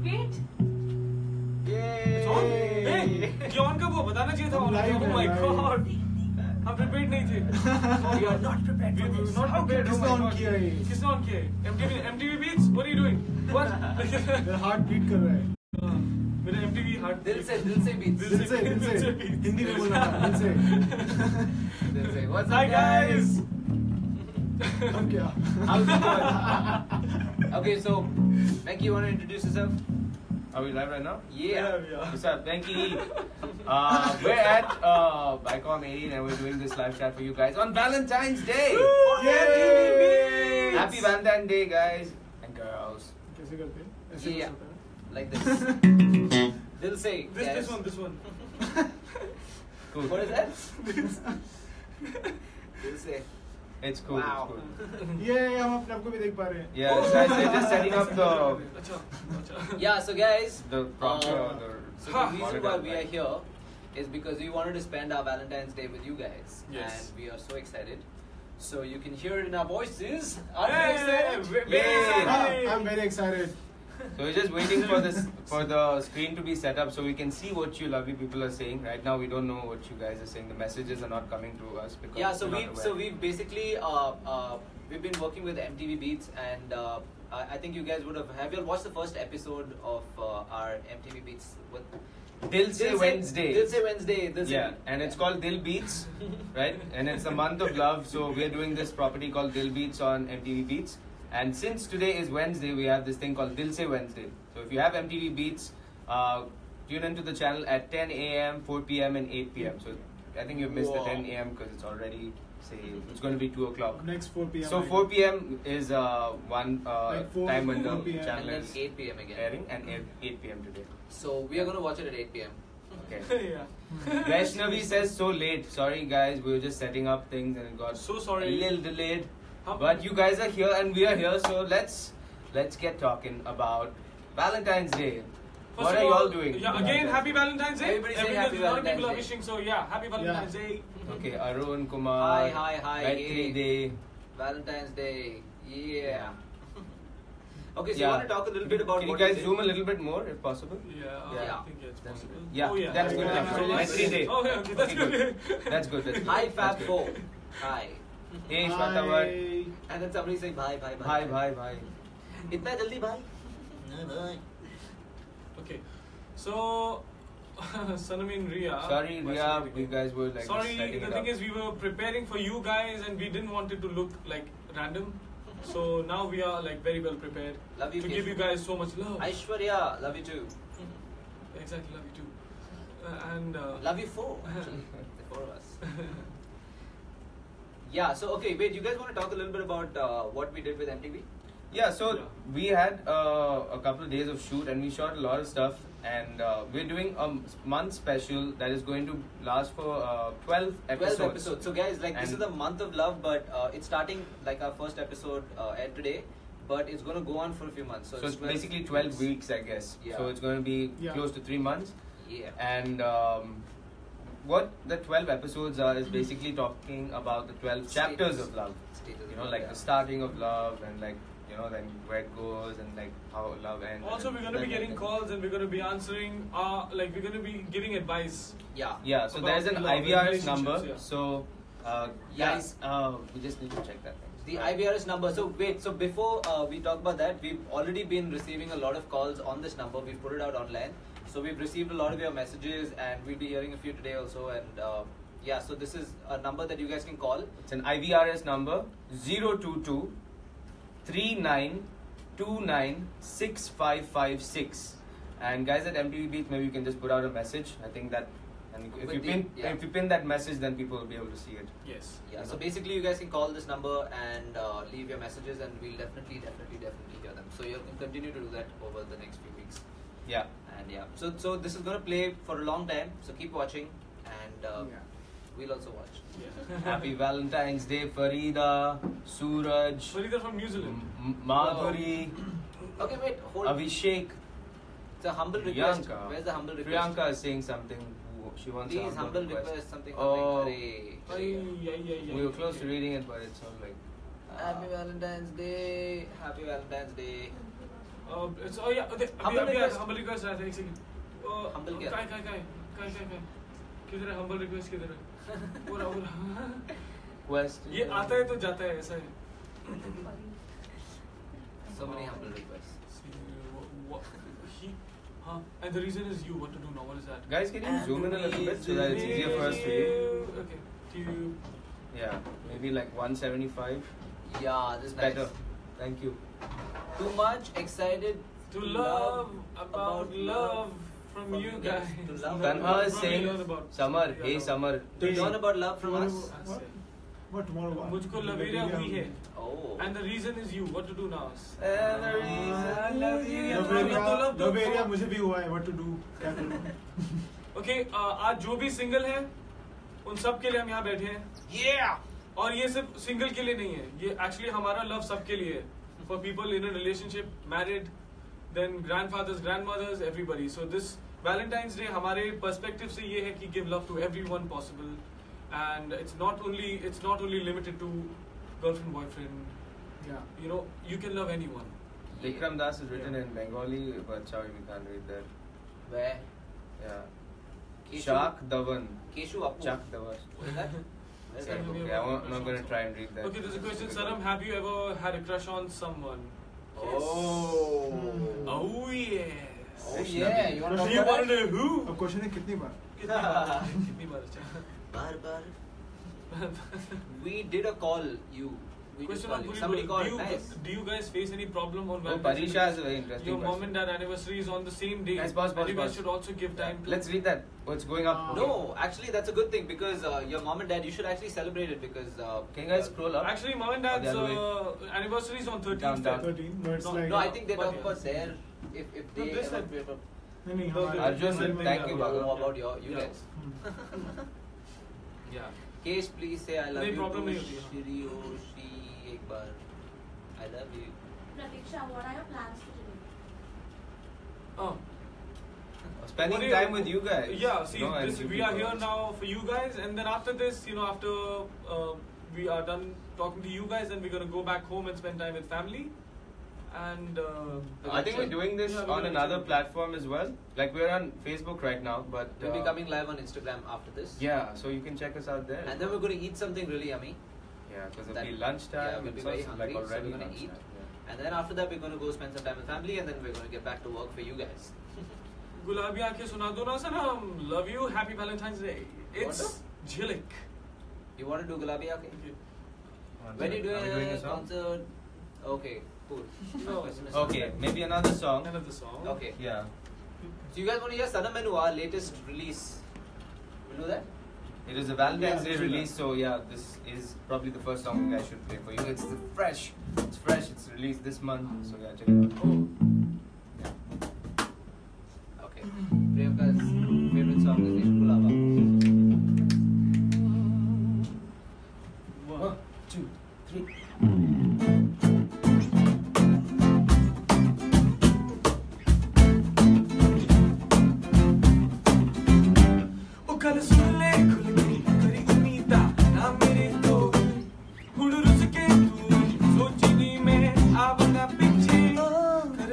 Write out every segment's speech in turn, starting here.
Wait. On कब हो बताना चाहिए था. Oh my god. हम prepared नहीं थे. We are not prepared for this. Not prepared. किसने on किया है? किसने on किया है? MTV Beats. What are you doing? What? मेरा heart beat कर रहा है. मेरा MTV हार्ट दिल से beats. दिल से हिंदी में बोलना था. दिल से. दिल से. What's Hi up, guys. अब क्या? How's it going? Okay, so Venky, you want to introduce yourself? Are we live right now? Yeah. What's up, Venky? We're at Bicom 18 and we're doing this live chat for you guys on Valentine's Day. Yay! Happy Valentine's Day, guys and girls. कैसे करते हैं? ऐसे Yeah. करते हैं? Like this. Dil se. This one. Cool. What is that? Dil se. It's cool. Wow. It's cool. ये हम अपने आप को भी देख पा रहे हैं. Yeah, it's nice. They're just setting up अच्छा. Yeah, so guys, the proper. so the reason why we are here is because we wanted to spend our Valentine's Day with you guys. Yes. And we are so excited. So you can hear it in our voices. Are you Hey, excited? very excited. I'm very excited. So we're just waiting for the screen to be set up so we can see what you lovely people are saying. Right now we don't know what you guys are saying. The messages are not coming to us because Yeah, so we're not aware. we've basically we've been working with MTV Beats, and I think you guys would have you all watched the first episode of our MTV Beats with Dil Se Wednesday. Dil Se Wednesday. Yeah, and it's called Dil Beats, right? And it's the month of love, so we're doing this property called Dil Beats on MTV Beats. And since today is Wednesday, we have this thing called Dil Se Wednesday. So if you have MTV Beats, tune into the channel at 10 a.m., 4 p.m. and 8 p.m. So I think you've missed the 10 a.m. because it's already, it's going to be 2 o'clock. Next 4 p.m. So 4 p.m. is one Like 4 time when the 4 p.m. channel And then is 8 p.m. again. airing, and 8 p.m. today. So we are going to watch it at 8 p.m. Okay. Yeah. Vaishnavi says so late. Sorry guys, we were just setting up things and it got So sorry. a little delayed. How- But you guys are here and we are here, so let's get talking about Valentine's Day. First What of are you all all, doing? Yeah, again, happy Valentine's Day. Everybody say happy A lot of people Valentine's are Day. wishing, so yeah, happy Valentine's Day. Okay, Arun Kumar. Hi, Gayatri hey. Day. Valentine's Day. Yeah. Okay, so Yeah. you want to talk a little bit about Can you what guys did? zoom a little bit more if possible? Yeah, Yeah. I think it's possible. Yeah, Oh, yeah. that's good. Thank you so much. Gayatri Day. Oh, yeah, okay, that's Okay, good. That's good. That's good. Hi, That's Fab good. 4. Hi. Hey, Shwetavat. And then somebody saying bye, bye, bye. Bye, bye, bye. Itna jaldi bye? Okay, so Sanami and Ria. Sorry, Ria, we guys were like Sorry, setting the it thing up. is, we were preparing for you guys, and we didn't want it to look like random. So now we are like very well prepared Love you, to give you guys so much love. Aishwarya, love you too. Exactly, love you too. And Love you 4. Actually, the 4 of us. Yeah, so okay, wait, you guys want to talk a little bit about what we did with MTV? Yeah, so Yeah. we had a couple of days of shoot and we shot a lot of stuff, and we're doing a month special that is going to last for 12 episodes. 12 episodes. So guys, like this And- is the month of love, but it's starting like our first episode aired today, but it's going to go on for a few months. So it's basically 12 weeks, I guess. Yeah. So it's going to be Yeah. close to 3 months. Yeah. And what the 12 episodes are is basically talking about the 12 chapters Stages. of love. Stages of You know, love, like yeah. the starting of love, and like, you know, then where it goes, and like how love ends. also, we're going to be getting calls, and we're going to be answering, like we're going to be giving advice. Yeah. Yeah, so about there's an love and IVRS number. relationships, yeah. So, Yeah. guys, we just need to check that thing. The IVRS number. So wait, so before we talk about that, we've already been receiving a lot of calls on this number. We've put it out online. So we've received a lot of your messages, and we'll be hearing a few today also. And yeah, so this is a number that you guys can call. It's an IVRS number 022 39296556. And guys at MTV Beats, maybe you can just put out a message. I think that, and if With you the- pin yeah. if you pin that message, then people will be able to see it. Yes. Yeah. So basically, you guys can call this number and leave your messages, and we'll definitely hear them. So you can continue to do that over the next few weeks. Yeah. And yeah, so this is gonna play for a long time. So keep watching, and we'll also watch. Yeah. Happy Valentine's Day, Farida, Suraj, Farida from New Zealand. Madhuri, Okay, wait, hold. Abhishek, It's a humble request. Priyanka. Where's the humble request? Priyanka is saying something. She wants Please, a humble request. Something. Oh. Hurry. Ay, ay, ay, ay, We were ay, close ay. to reading it, but it's all like. Happy Valentine's Day. Happy Valentine's Day. It's oh yeah. Humble request. Humble request रहता है एक second. Humble क्या? काय किधर है humble request किधर है? पूरा Question. ये आता है तो जाता है ऐसा है. So many humble requests. And the reason is you. What to do now? What is that? Guys, can you zoom in a little bit so that it's easier for us to read? Okay. You. Yeah, maybe like 175. Yeah, this is Better. nice. Thank you. Too much excited To love about love from you guys. To love. Tanha is From saying, learn about- Summer, Yeah, hey no. Summer. To learn about love from us. What? What tomorrow? What? मुझको लवेरिया हुई है. Oh. And the reason is you. What to do now? And the reason लवेरिया मुझे भी हुआ है. What to do? क्या करूँ? Okay, आज जो भी सिंगल है, उन सब के लिए हम यहाँ बैठे हैं. Yeah! और ये सिर्फ सिंगल के लिए नहीं है. ये actually हमारा love सबके लिए है. For people in a relationship, married, then grandfathers, grandmothers, everybody. So this Valentine's Day हमारे perspective से ये है कि give love to everyone possible. And it's not only limited to girlfriend, boyfriend. Yeah. You know, you can love anyone. Vikram Das is written in Bengali, but sorry, we can't read that. Where? Yeah. Keshu. Shak Dhawan. Keshu Appu. Chak Dhawan. What is that? Where is Sorry, that? okay, I'm not going to try and read that. Okay, there's a question. Saram, have you ever had a crush on someone? Oh. Oh yes. Oh yeah. You want to Do talk you about want to that? know who? अब question है कितनी बार? कितनी बार अच्छा? Bar. We did a call. We did Question call on you. Puri Somebody Bol. called. Nice. Do you guys face any problem on Oh, Valentine's Parisha Day? is a very interesting Your mom question. and dad anniversary is on the same day. Nice, pause, and you guys pause. should also give time to. Let's read that. What's going up? Okay. No, actually that's a good thing because your mom and dad, you should actually celebrate it because. Can you guys scroll up? Actually, mom and Or dad's the other anniversary is on 13th. Down, down. 13. No, it's No, like. No, I think they But talk yeah. about their if they this ever one. नहीं Okay. Arjun, thank you, Oh, Bhagat. about you Yeah. guys. Yeah. Kesh, please say I love नहीं, you problem to नहीं होती है. Shri Oshi एक बार. I love you. Pratiksha, what are your plans for today? Oh. Spending What do you- time with you guys. Yeah, see, No, and this, you we are people here also. now for you guys, and then after this, after we are done talking to you guys, then we're gonna go back home and spend time with family. And I think we're doing this Yeah, we're on doing another it. platform as well. Like we're on Facebook right now, but We'll be coming live on Instagram after this. Yeah, so you can check us out there. And then we're going to eat something really yummy. Yeah, because it'll That- be lunchtime. yeah, we'll be it's very also hungry, like so already we're gonna eat. lunchtime, And then after that, we're going to go spend some time with family, and then we're going to get back to work for you guys. गुलाबी आंखें सुना दो ना सनम. Love you. Happy Valentine's Day. It's Jhilik. You want to do Gulabi Aake? Okay. Yeah. When you do Are we doing a a song? concert? Okay, cool. No. My question is- Okay, maybe another song. Another song. Okay. Yeah. So you guys want to hear Sanam Menu, our latest release? We'll do that? It is a Valentine's Yeah, Day do release, so yeah, this is probably the first song you guys should play for you. It's fresh. It's fresh. It's released this month, so yeah, check it out. Okay. Priyanka's favorite song is Ishq Gulaba. 1, 2, 3. ओ कल सुन ले खुल के करी उम्मीदा ना मेरे तो हुड़ रुस के तू सोची दी मैं आवना पीछे कर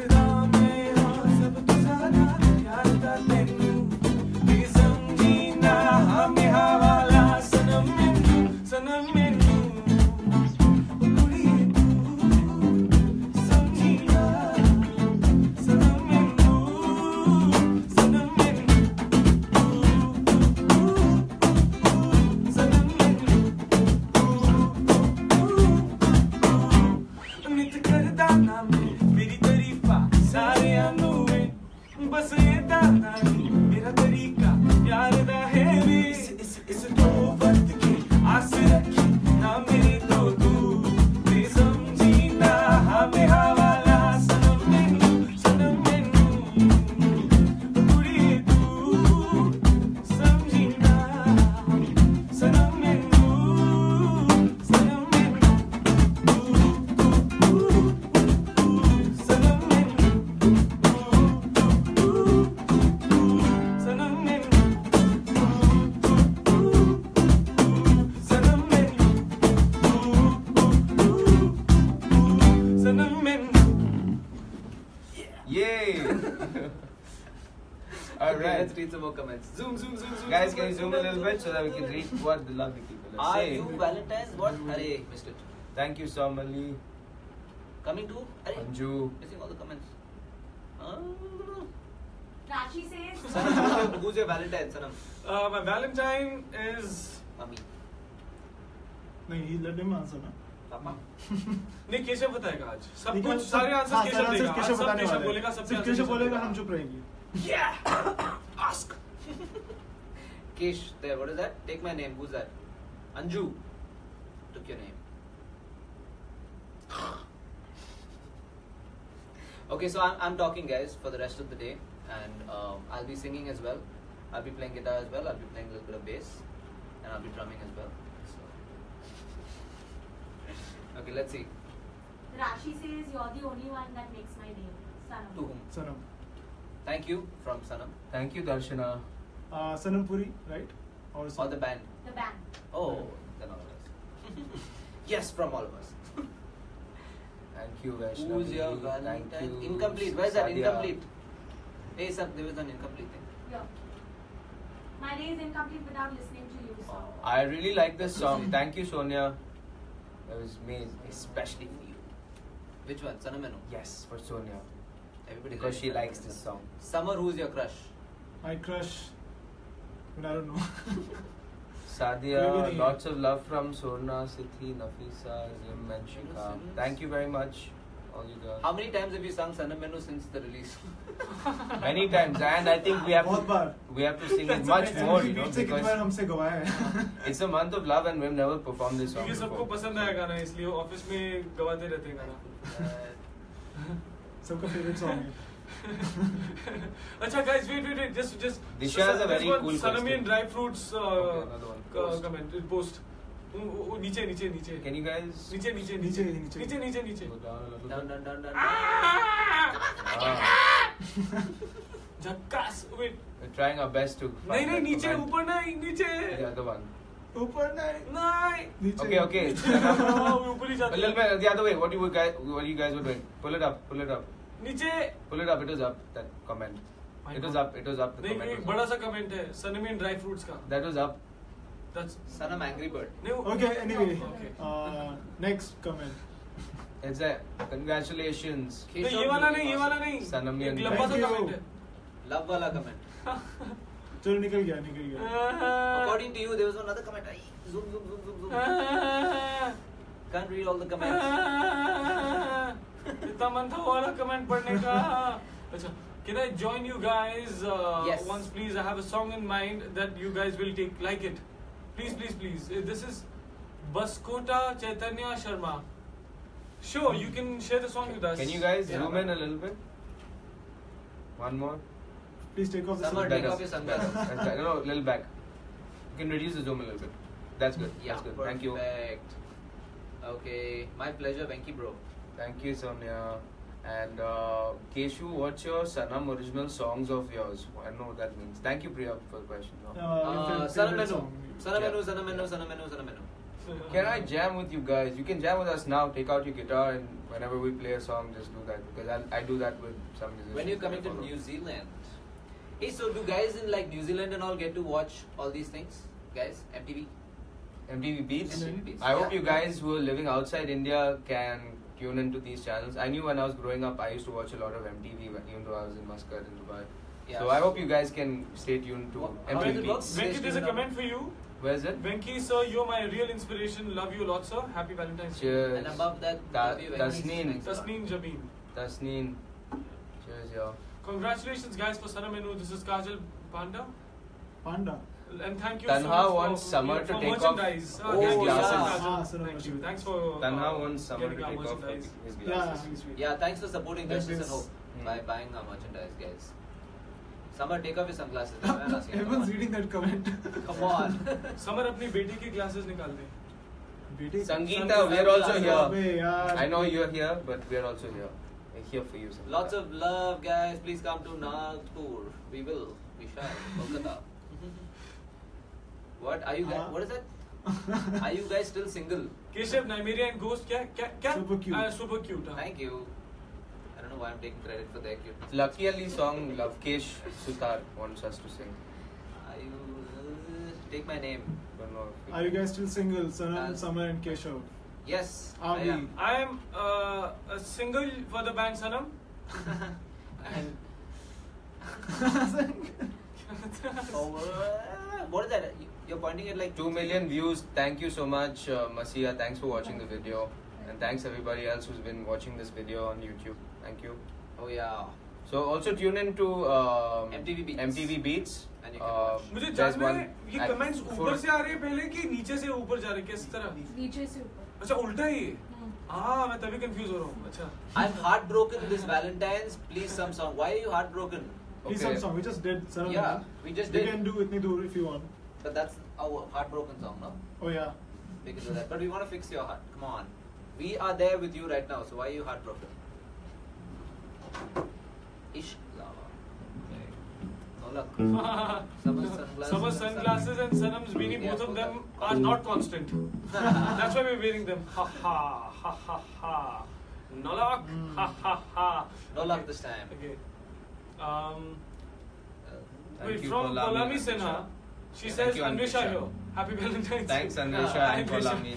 Yay! All Okay, right. let's read some more comments. Zoom. Guys, can you zoom a little bit so that we can read what the lovely people are Are saying? you Valentine's? What? Arey, missed it. Thank you, Somali, Coming to? Arey, Anju. missing all the comments. Rashi says. Sanam, who's your Valentine, Sanam? My Valentine is Mummy. नहीं, he let him answer ना. Papa. नहीं केशव बताएगा आज सब निकल- कुछ सारे हाँ, आंसर सारे केशव answers देगा आज केशव सब बताने केशव वाला है. बोलेगा सबसे सिर्फ केशव बोलेगा, हम चुप रहेंगे. yeah ask Kesh, there. What is that? Take my name. Who's that? Anju. Took your name. Okay, so I'm talking, guys, for the rest of the day, and I'll be singing as well. I'll be playing guitar as well. I'll be playing a little bit of bass, and I'll be drumming as well. So. Okay, let's see. Rashi says you're the only one that makes my day. To Sanam. whom? Sanam. Thank you from Sanam Thank you, Darshana. Sanam Puri, right? Or or the band. The band. Oh, then all of us. Yes, from all of us. Thank you, Vaishnavi. Who's your Thank Valentine? you, Incomplete. Where's that? Sadia. Incomplete. Hey, sir, there was an incomplete thing. Yeah. My day is incomplete without listening to you. So. I really like this song. Thank you, Sonia. That was made especially for you. Which one? Sanamenu. Yes, for Sonia. Everybody Because she likes this song. Summer, who's your crush? My crush. But I don't know. Sadia, Maybe lots of love from Sorna, Sithi, Nafisa, Zim, and Shika. Thank you very much, all you girls. How many times have you sung Sanamenu since the release? Many times, and I think we have बहुत बार. to sing it much more, you know, बीच से कितनी बार because हमसे गवाया है. it's a month of love and we've never performed this song क्योंकि सबको before. पसंद आया गाना इसलिए ऑफिस में गवाते रहते हैं गाना सबका favorite song है. अच्छा guys wait just Disha has a very this one, cool Sanami question. and dry fruits Okay, another one. Post. comment post वो नीचे Can you guys नीचे नीचे. go down a little Dun, bit? dun, dun, dun. Ah, झक्कास wait we're trying our best to find नहीं that नीचे comment. ऊपर नहीं नीचे The other one. ऊपर नहीं. नहीं नीचे. Okay. हाँ, वो ऊपर ही A जाता little है bit the other way. What you guys were doing? Pull it up. नीचे Pull it up. It was up. That comment. It was up. The नहीं comment एक was बड़ा up. सा कमेंट है सनमी एंड ड्राई फ्रूट्स का That was up. that's Sanam Angry Bird. नहीं वो- Okay, anyway. Okay. Next comment. It's a congratulations. नहीं ये वाला नहीं Sanami एक and लंबा सा Thank you. कमेंट है Love wala comment. चलो निकल गया. According to you, there was another comment. Ay, zoom. Can't read all the comments. इतना मन था वो वाला कमेंट पढ़ने का अच्छा can I join you guys Yes. once please I have a song in mind that you guys will take like it please this is Baskota Chaitanya Sharma sure you can share the song with us Can you guys Yeah. zoom in a little bit? One more. Please take off the Summer, sunglasses. take off your sunglasses. Better. No, a little back. You can reduce the zoom a little bit. That's good. Yeah, That's good. Thank you. perfect. Okay, my pleasure, Venki bro. Thank you, Sonia. And Keshu, what's your Sanam original songs of yours? I don't know what that means. Thank you, Priya, for the question. No? Favorite Sanamenu. song. Sanamenu. Can I jam with you guys? You can jam with us now. Take out your guitar and whenever we play a song, just do that. Because I do that with some musicians. When you're coming to New Zealand. Hey, so do guys in like New Zealand and all get to watch all these things? Guys, MTV? MTV Beats. MTV Beats. I hope Yeah. you guys who are living outside India can tune into these channels. I knew when I was growing up, I used to watch a lot of MTV, even though I was in Muscat and Dubai. Yeah. So I hope you guys can stay tuned to How does MTV it work? Beats. Venki there's a comment for you Where is it? Venki sir you're my real inspiration love you a lot sir happy Valentine's Day Cheers. And above that, love you, Venki. Tasneen. Thanks a lot. Tasneen Jabeen Tasneen. Cheers, yo. congratulations guys for Sanamenu this is Kajal Panda Panda. and thank you Tanha so much wants Summer to for take off merchandise. his Thank you, glasses. Kajal. Ah, Summer Thank you. merchandise. Thanks for Tanha wants Summer to getting our take off merchandise. his Yeah, glasses. he's sweet. Yeah, thanks for supporting That Justice and is- Hope by buying our merchandise, guys. Summer, take off your sunglasses. Everyone's reading that comment. Come on. Summer अपनी बेटी की classes निकाल दे बेटे. Sangeeta, we're also here. अबे यार. I know you're here, but we're also here. We're here for you. Sangeeta. Lots of love, guys. Please come to Nagpur. We will. We shall. Kolkata. What are you guys? What is that? Are you guys still single? Keshav नाइमेरिया and ghost क्या क्या क्या Super cute. super cute हाँ. Thank you. I don't know know why I'm taking credit for their cuteness. Lucky Ali song Lavkesh Sutar wants us to sing. Take my name. Don't know if Are you guys still single? Sanam, Yes. Summer and Keshav. Yes. Are I we? am. I am a single for the band Sanam. And what is that? You're pointing at like 2 million views. Thank you so much, Masia. Thanks for watching the video, and thanks everybody else who's been watching this video on YouTube. Thank you. Oh yeah. So also tune in to MTV Beats. MTV Beats. And you can watch. मुझे there's जानना one है ये at comments four- ऊपर से आ रहे हैं पहले कि नीचे से ऊपर जा रहे हैं किस तरह? नीचे से ऊपर. अच्छा उल्टा ही. हाँ मैं तभी कंफ्यूज हो रहा हूँ. अच्छा. I'm heartbroken this Valentine's. Please some song. Why are you heartbroken? Please Okay. some song. We just did Sanam. Yeah, we just We did. can do Itni Dur if you want. But that's our heartbroken song, no? Oh yeah. We can do that. But we want to fix your heart. Come on. We are there with you right now. So why are you heartbroken? Ishq lava. No luck. Summer sunglasses and Sanam's beanie, both of them are not constant. That's why we're wearing them. Ha ha ha ha ha. No luck. Ha ha ha. No luck this time. Okay. Thank Wait, you, from Polami Polami and Sinha, Ansha. she Yeah, says thank you, Anvisha Anvisha. here. Happy Valentine's. Thanks, Anvisha Yeah, and Polami.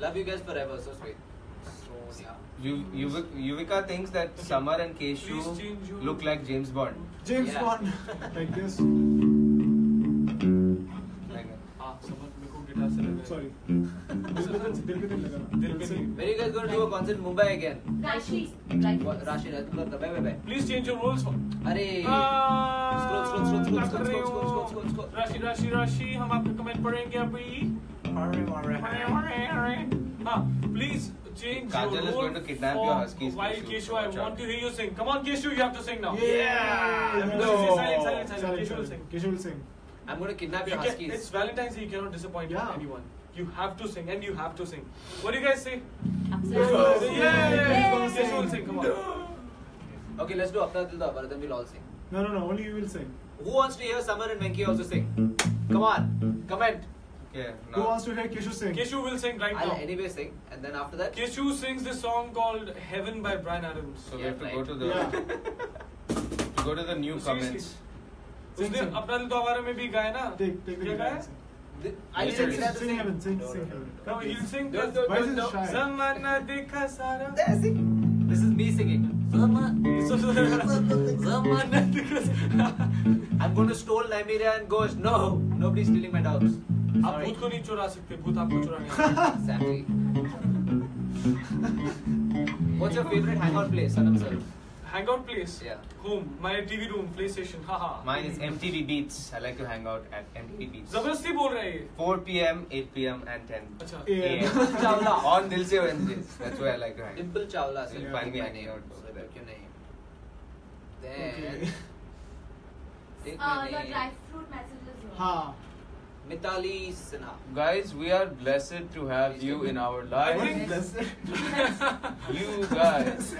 Love you guys forever. So sweet. So yeah. Yuvika thinks that Summer and Please change Keshu your- look like James Bond. James Yeah. Bond. Like this. Like that. हाँ, Summer मेरे को guitar से लगा है. Sorry. दिल पे नहीं लगा ना. दिल पे नहीं. When are you guys going to do a concert in Mumbai again? Rashi. What? Rashi, bye. Please change your roles for. Arey. Scroll. राशि हम आपका कमेंट पढ़ेंगे अभी. हाँ, please change Kajal your is role going to kidnap for your huskies, While Keshu. Keshu, I Watch want out. to hear you sing. Come on, Keshu, you have to sing now. Yeah. No. Silent. Keshu will sing. Keshav will sing. I'm going to kidnap You your can, huskies. it's Valentine's Day. You cannot disappoint Yeah. anyone. You have to sing, and you have to sing. What do you guys say? Absolutely. Yeah, Keshu will sing. Come on. Okay, let's do Apna Dil Da Abara, then we'll all sing. No. Only you will sing. Who wants to hear Summer and Venki also sing? Come on, comment. Okay, Who now. wants to hear Keshav sing? Keshu will sing right I'll now. anyway sing, and then after that, Keshu sings this song called "Heaven" by Bryan Adams. So we Yeah, have to right. go to the Yeah. go to the new Seriously. comments. उसने अपना दिल तो आवारा में भी गाया ना. Take the क्या guitar गाया? and sing. I Yes, didn't sir. kidnap the Sing Heaven, sing No. Heaven. No, he'll sing. No. Why is it shy? Zamana dekha sara. There, sing. This is me singing. Zamana dekha sara. I'm going to stole Nymeria and Ghost. No, nobody's stealing my dogs. आप Sorry. भूत को नहीं चुरा सकते. भूत आपको चुराने आते. Exactly. What's your favorite hangout place, Sanam sir? Hangout place. Yeah. Home. My TV room. PlayStation. Haha. Mine is MTV Beats. I like to hang out at MTV Beats. जबरदस्ती बोल रहा है ये. 4 p.m., 8 p.m. and 10 अच्छा. Yeah. a.m. Chawla. On Dil Se Wednesdays. That's where I like to hang. Dimple Chawla, sir. You'll find me Take my hanging name. out over So there. take your name. Then Okay. take my Your name. dry fruit messages here. Ha. Mitali Sinha. Guys, we are blessed to have you in our I lives. think- Blessed. You guys.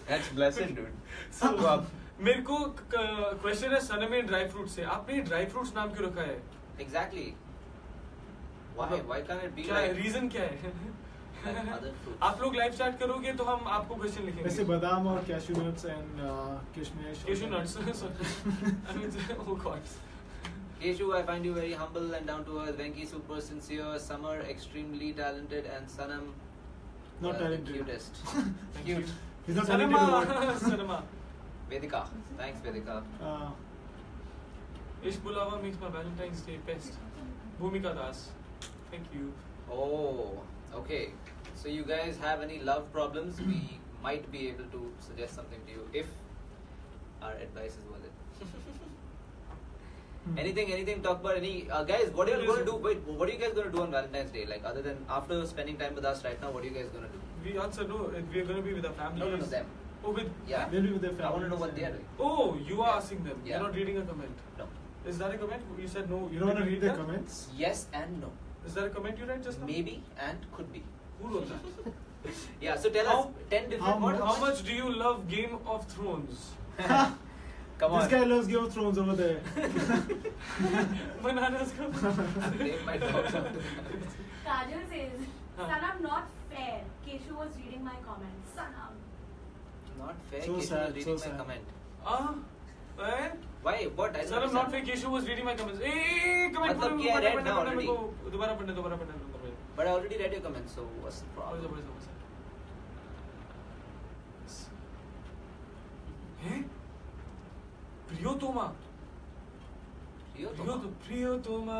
That's blessed, dude. So, तो आप मेरे को question है सनम में dry fruit से. आपने dry fruits नाम क्यों रखा है? Exactly. Why? Why can't it be क्या है? like रीजन क्या है? like other fruits? आप लोग लाइव चैट करोगे तो हम आपको क्वेश्चन वैसे लिखेंगे. बादाम और cashew nuts and kishmish. Cashew nuts. I mean, oh god. Keshu, I find you very humble and down to earth. Venki, super sincere. Summer, extremely talented. And Sanam, Not the talented. cutest. Thank you. Cute. He's not talented. Cinema. or what? Cinema. Vedika. Thanks, Vedika. Ish Bulawa makes my Valentine's Day best. Bhumika Das. Thank you. Oh, okay. So you guys have any love problems? We might be able to suggest something to you if our advice is worth it. Anything talk about any guys, what are you going to do? Wait, what are you guys going to do on Valentine's Day? Like other than after spending time with us right now, what are you guys going to do? We answer no. We are going to be with our families. No, them. Oh, with. Yeah. They'll be with their I want to know families, what they are doing. Oh, you are asking them. Yeah. You're not reading a comment. No. Is that a comment? You said no. You don't want to Did read you their that? comments? Yes and no. Is that a comment you read just now? Maybe and could be. Who wrote that? Yeah, so tell us How- 10 different how what? How much do you love Game of Thrones? Come on. This guy loves Game of Thrones over there. Bananas ka. Name my dogs after that. Kajal says, Huh. Sanam not fair. Keshu was reading reading my comments. Sanam. Not fair. So Keshu sad, was so reading my sad. comment. Eh? Why? What? I don't Sanam, not understand. fake. Keshu was reading my comments. Comment. मतलब कि I read now already. दोबारा पढ़ने. But I already read your comments, so what's the problem? हैं? प्रियोतोमा. प्रियोतोमा.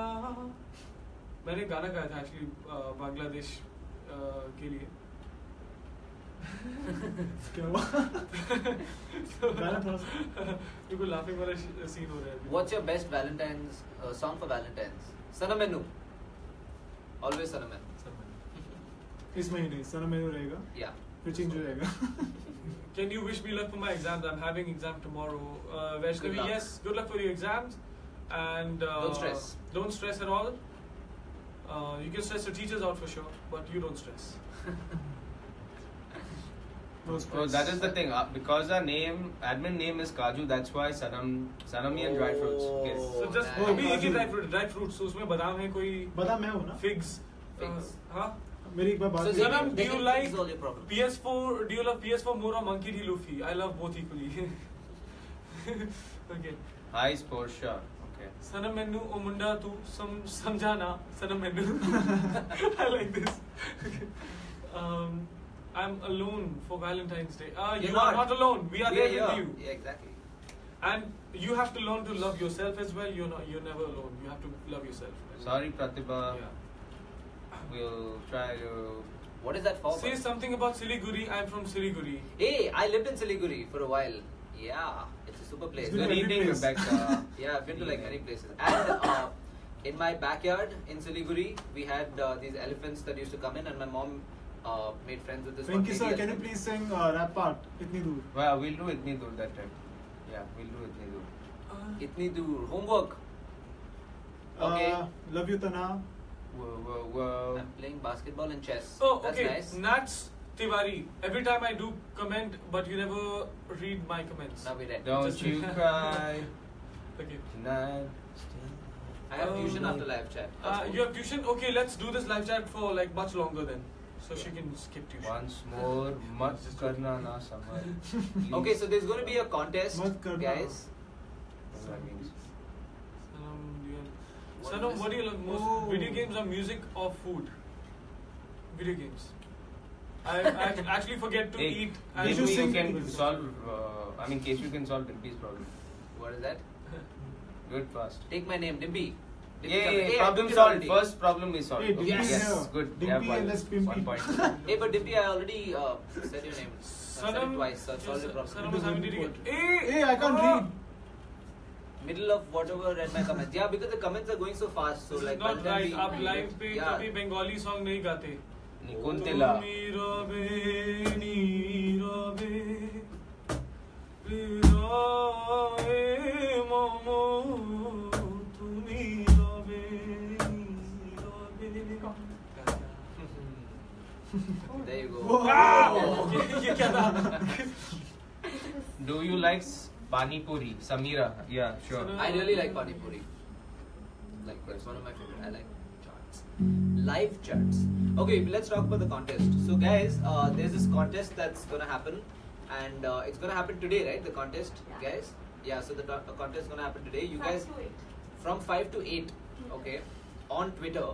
मैंने गाना गाया था actually Bangladesh के लिए. क्या हुआ? गाना थोड़ा सा. देखो लाफिंग वाला सीन हो रहा है. What's your best Valentine's song for Valentine's? Sanam Menu. Always Sanam Menu. इस महीने सनम मेनू रहेगा. Yeah. फिर चेंज हो जाएगा. Can you wish me luck for my exams? I'm having exam tomorrow. Vaishnavi, Good luck. yes, good luck for your exams. And Don't stress. Don't stress at all. You can stress your teachers out for sure, but you don't stress. No So stress. that is the thing. Because our admin name is Kaju, that's why Sanami and dry fruits. Yes. So just nice. अभी एक ही dry fruits. So उसमें बादाम है कोई बता मैं हूँ ना. figs. Figs. हाँ. मेरी एक बार बात. So हुई. Sanam, do they you can like fix all your problems. PS4? Do you love PS4 more or Monkey D. Luffy? I love both equally. Okay. Hi, Sporsha. Okay. Sanam Menu o Munda tu samjhana. Sanam Menu. I like this. Okay. I'm alone for Valentine's Day. You're You are not alone. We are there here. with you. Yeah, exactly. And you have to learn to love yourself as well. You're never alone. You have to love yourself. Sorry, Pratibha. Yeah. We'll try to. What is that for? Say something about Siliguri. I'm from Siliguri. Hey, I lived in Siliguri for a while. Yeah, it's a super place. It's good Good every evening, place. Rebecca. Yeah, I've been to like many places. And in my backyard in Siliguri, we had these elephants that used to come in, and my mom made friends with this one. Venki sir, baby can you elephant. please sing rap part? इतनी दूर. Well, we'll do Itni Dur that time. Yeah, we'll do Itni Dur. Itni dur. Homework. Okay. Love you Tana. Whoa. I'm playing basketball and chess. Oh, That's okay. nice. Nats Tiwari. Every time I do comment, but you never read my comments. Now we read. Don't Just- you cry Okay. tonight. I have tuition after live chat. That's cool. You have tuition? Okay, let's do this live chat for like much longer then. So she can skip tuition. Once more, mat karna na samar. Okay, so there's going to be a contest, Mat karna. guys. That means. Sanam, what do you love most? Oh. Video games or music or food? Video games. I actually forget to Hey, eat. maybe you you sing can video games? solve. Keshu can solve Dimpy's problem. What is that? Do it fast. Take my name, Dimpy. Dimpy, Yay! come here. Hey, I Problem took it solved. already. First problem is solved. Hey, Dimpy Yes. Yes, here. good. Dimpy Yeah, and less Pimpy. 1 point. Hey, but Dimpy, I already said your name. I said it twice, so it's all the problem. Sanam was having to get. Hey, I can't read. Middle of whatever read my comments. Yeah, because the comments are going so fast. So This like is not by the time right. we- आप live पे Yeah. कभी Bengali song नहीं गाते. Nikuntila. नीरवे नीरवे नीरवे momo तू नीरवे नीरवे. There you go. Wow. ये क्या था? Do you like Pani Puri? Samira. Yeah, sure. I really like Pani Puri. Like, it's one of my favorite. I like charts. Live charts. Okay, let's talk about the contest. So, guys, there's this contest that's gonna happen, and it's gonna happen today, right? The contest, guys. Yeah. So the contest is gonna happen today. You guys, from 5 to 8, okay, on Twitter.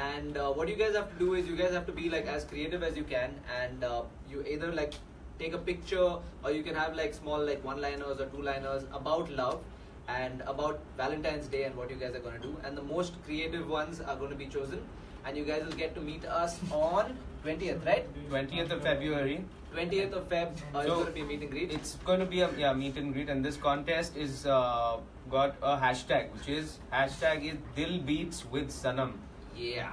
And what you guys have to do is you guys have to be like as creative as you can, and you either like take a picture, or you can have like small like one-liners or two-liners about love and about Valentine's Day and what you guys are going to do, and the most creative ones are going to be chosen, and you guys will get to meet us on 20th, right? 20th of February. 20th of Feb is So, going to be a meet and greet. It's going to be a meet and greet, and this contest is got a hashtag, which is hashtag is Dil Beats with Sanam. Yeah.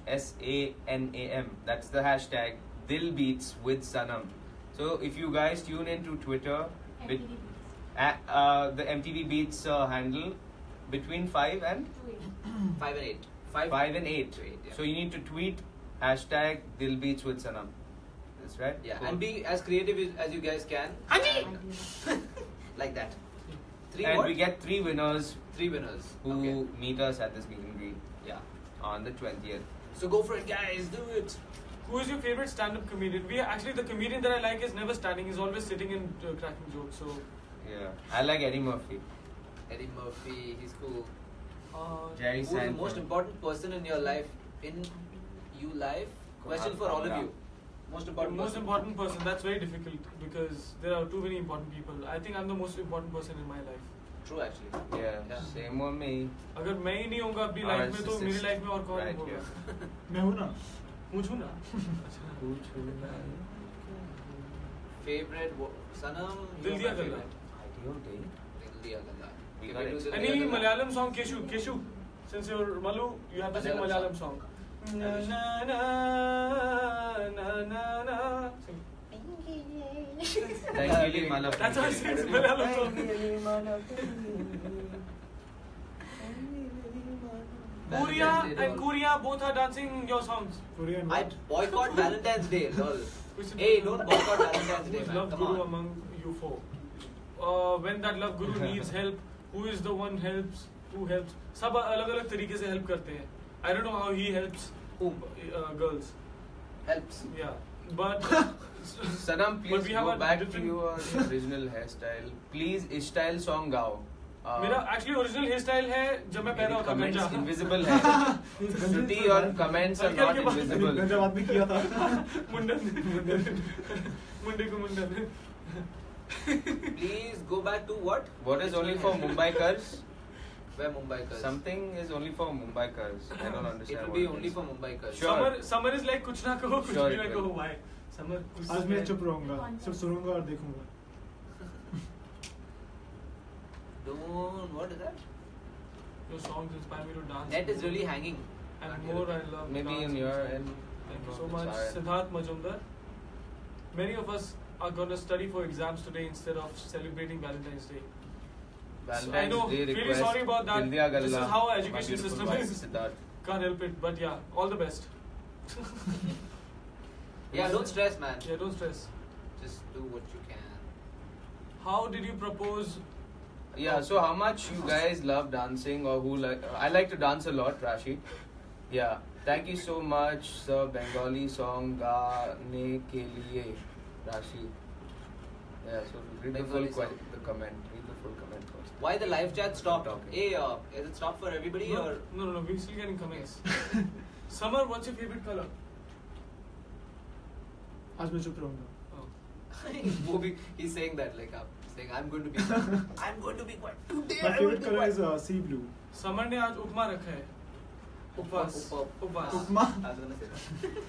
DilBeatsWithSanam. That's the hashtag Dil Beats with Sanam. So if you guys tune into Twitter, with the MTV Beats handle between 5 and 5 and 8. 5 and 8. to 8, yeah. So you need to tweet hashtag Dil Beats with Sanam. That's right. Yeah, Cool. and be as creative as you guys can. And like that. And we get 3 winners Three winners. who Okay. meet us at this meet and greet. Yeah. on the 20th. So go for it, guys. Do it. Who is your favorite stand-up comedian? The comedian that I like is never standing. He's always sitting and cracking jokes. So Yeah, I like Eddie Murphy. Eddie Murphy. He's cool. Jerry Who's the Seinfeld. most important person in your life? Question for all of you. Most the important. most person. important person. That's very difficult because there are too many important people. I think I'm the most important person in my life. True, actually. Yeah, Yeah. same on me. अगर मैं ही नहीं होऊंगा अपनी Our life में तो मेरी narcissist. Life में और कौन Right, होगा? yeah. मैं हूँ ना. मुझे ना. Favorite Sanam. Dil Diya Galla. Dil Diya Galla. We Can got we do it. Dil Any Diya Galla? Malayalam song, Keshu. Since you're Malu, you have to sing Malayalam Malayalam song. song. Na na na na na na. Sing. Like really Malappuram. That's how it sings Malayalam song. Korea and Korea both are dancing your songs. Korean. I boycott Valentine's Day, lol. We should- Hey, don't boycott Valentine's Day, Who's man. love Come guru on. among you four? When that love guru needs help, who is the one helps? Who helps? सब अलग-अलग तरीके से help करते हैं. I don't know how he helps. Whom? Girls. Helps. Yeah, but Sanam, But please we have go a back to different- your original hairstyle. Please, इस style song गाओ. मेरा actually original hairstyle है जब मैं पैदा होता comments गंजा. invisible है. Shruti, your comments are not invisible. गंजा बात भी किया था. मुंडन मुंडे को मुंडन. Please go back to what? What is only for Mumbaikars? Where Mumbai Kars? Something is only for Mumbaikars. I don't understand. It will what be it only is. for Mumbai Kars. Sure. Summer is like कुछ ना कहो कुछ Sure, भी ना it कहो. will. Why? Summer कुछ आज मैं चुप रहूँगा. सिर्फ सुनूंगा और देखूंगा. Don't. What is that? Your songs inspire me to dance. Net is really hanging. And more I love. Maybe in dance. your end. Thank you so It's much, alright. Siddharth Majumdar. Many of us are going to study for exams today instead of celebrating Valentine's Day. Valentine's I know, Day really request, sorry about that. Dil Diya This is Galla, how our my education beautiful system wife, is. Siddharth. Can't help it, but yeah, all the best. Yeah, don't stress, man. Yeah, don't stress. Just do what you can. How did you propose? Yeah, so how much you guys love dancing or who like... I like to dance a lot, Rashi. Yeah, thank you so much, sir. Bengali song gaane ke liye, Rashi. Yeah, so read the full Bengali song. the comment. Read the full comment first. Why the live chat stopped? Talking. Hey, is it stopped for everybody No, or? no, we're still getting comments. Summer, what's your favorite color? आज मैं चुप रहूँगा. Oh. वो भी he's saying that like saying I'm going to be quiet today. My favorite color is sea blue. Summer ने आज उपमा रखा है. उपवास. उपवास. उपमा. I was gonna say that.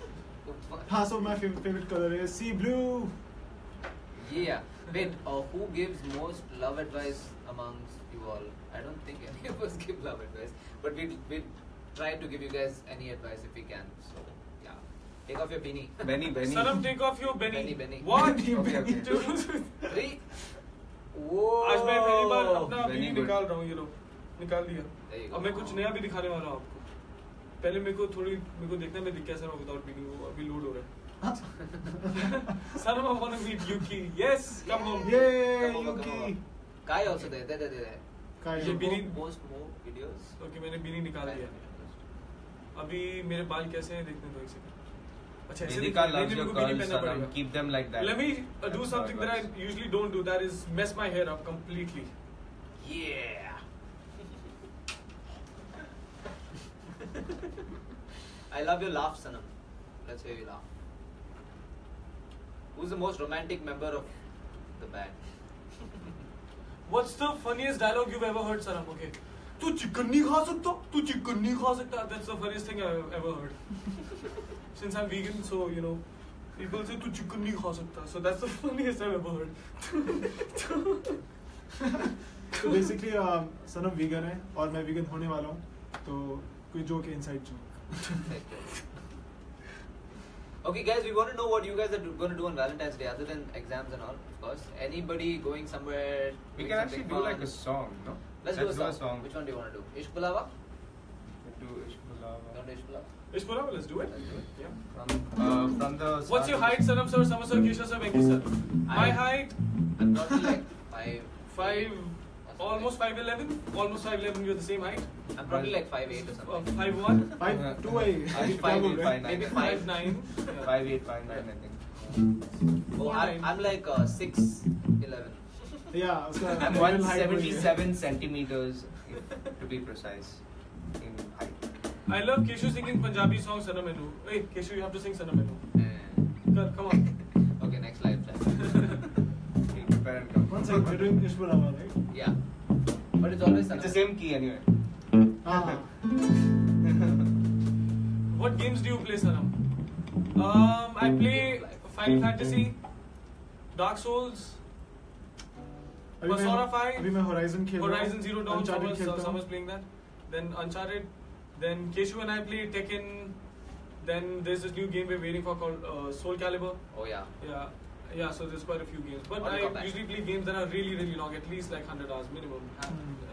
Upma. हाँ, so my favorite color is sea blue. Yeah. Wait, who gives most love advice amongst you all? I don't think any of us give love advice, but we try to give you guys any advice if we can. So yeah, take off your beanie. Benny. Sanam, take off your Benny. Benny. What? Okay. 2, 3. Whoa. आज मैं पहली बार अपना Very बीनी good. निकाल रहा हूँ, ये लो निकाल दिया. There you go. अब मैं कुछ नया भी दिखाने वाला हूँ आपको. पहले मेरे को देखना है मैं दिख कैसा रहा हूँ विदाउट बीनी. वो अभी लोड हो रहा है. Sanam, I want to meet Yuki. Yes, come home. Yay, Come over. Yuki. Kai also there. Kai. ये बीनी- Post more videos. ओके मैंने बीनी निकाल दिया. अभी मेरे बाल कैसे हैं देखने दो एक सेकंड. अच्छा ऐसे Vedika दिखा- loves नहीं, your मेरे को बीनी curls, पहनना Sanam. पड़ेगा. Keep them like that. Let me do That's something how that it I works. usually don't do. That is mess my hair up completely. Yeah. I love your laugh, Sanam. Let's hear you laugh. Who's the most romantic member of the band? What's the funniest dialogue you've ever heard, Sanam? Okay. तू chicken नहीं खा सकता. तू chicken नहीं खा सकता. That's the funniest thing I've ever heard. Since I'm vegan, so you know, people say तू chicken नहीं खा सकता. So that's the funniest I've ever heard. So basically, Sanam vegan है और मैं vegan होने वाला हूँ. तो कोई joke है inside joke. Okay, guys, we want to know what you guys are going to do on Valentine's Day, other than exams and all, of course. Anybody going somewhere? We doing can actually something do like fun? a song, no? Let's do a song. Which one do you want to do? Ishq Bulawa? Do Ishq You Bulawa. want to do Ishq Bulawa? Ish Pura, let's do it. Let's do it. Yeah. From the. What's your height, Sanam sir? Sama sir, Kesha sir, Venki sir. My height I'm probably like 5. 5. almost 5'11", almost 5'11", we're the same height. I'm probably like 5'8" or something. 5'1", 5'2" I I'll be 5'8", 5'9". Maybe 5'9". 5'9", 5'8", 5'9", I think. Oh, I'm like 6'11". Yeah, उसका I'm middle height वही है. 177 centimeters, to be precise, in height. I love Keshu singing Punjabi song Sanam Menu. Hey, Keshu, you have to sing Sanam Menu. Come on. Okay, next live. Okay, prepare and come. One second, we're doing Ish Bulava, right? Yeah. But it's always It's the same key anyway. Ah. What games do you play, Sanam? I play Final Fantasy, Dark Souls, Persona 5, अभी मैं Horizon खेल रहा हूँ. Horizon Zero Dawn. Uncharted खेलता हूँ. Summer's playing that. Then Uncharted. Then Keshu and I play Tekken. Then there's this new game we're waiting for called Soul Calibur. Oh yeah. Yeah. So there's quite a few games. But Mortal I Kombat. usually play games that are really, really long, at least like 100 hours minimum.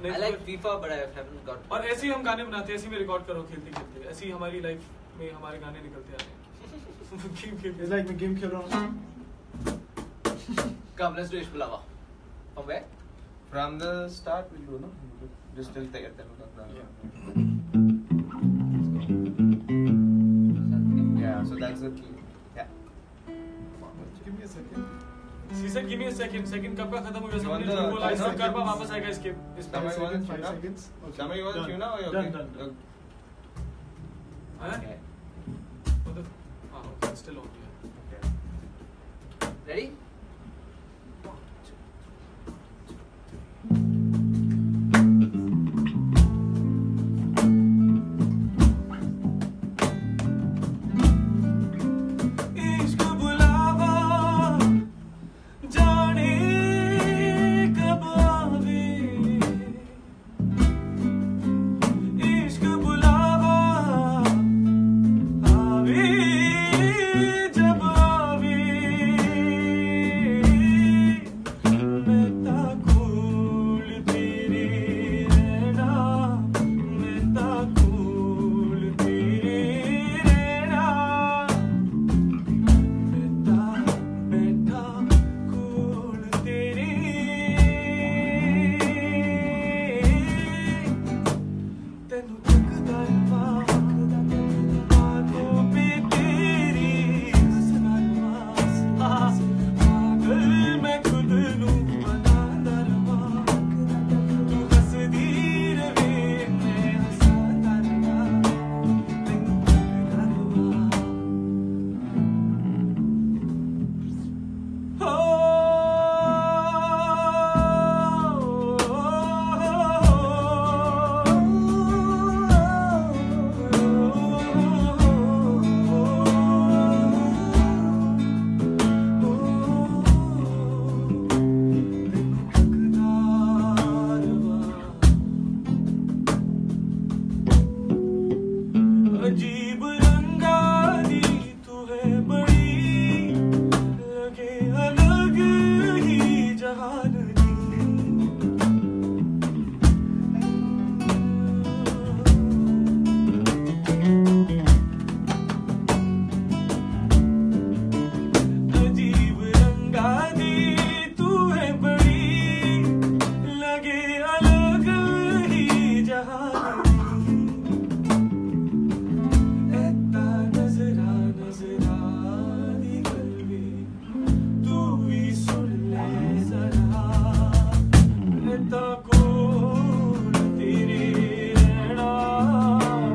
I like FIFA, but I haven't got. और ऐसे ही हम गाने बनाते हैं, ऐसे ही मैं record कर रहा हूँ खेलते खेलते, ऐसे ही हमारी लाइफ में हमारे गाने निकलते आ रहे हैं. गेम खेल It's like मैं game खेल रहा हूँ. Come, let's do Ish Bulava. From where? From the start, we'll do, no? Just till there. Yeah, so that's the key. Yeah. Give me a second. She said give me a second. Second कब का खत्म हो गया? So on हमने the- बोला इसको 5 कर पा seconds. वापस आएगा इसके इस 5 Summer, you want seconds. to 5 tune up? seconds. Okay. Summer, you want to Done. tune up or you Done, okay? done. हाँ? Okay. मतलब हाँ, okay, still on here. Okay. Ready? इश्क बुलावा जाने कब आवे, इश्क बुलावा आवे जब आवे, मैं ताकुल तेरे रहना, मैं ताकुल तेरे रहना, बैठा कोल तेरे, तेनू तकदा बातों पे तेरी हंसना पागल मैं खुद नू बनांदा रवां, तू हंसदी रवे मैं हंसदा रवां, तेनू तकदा रवां. अजीब रंगा दी तू है बड़ी, लगे अलग ही जहान अजीब रंगा दी तू है बड़ी, लगे अलग ही जहान ऐता नजरा नजरा दी गलवे, तू भी सुन ले जरा, ऐता कोल तेरे रहना,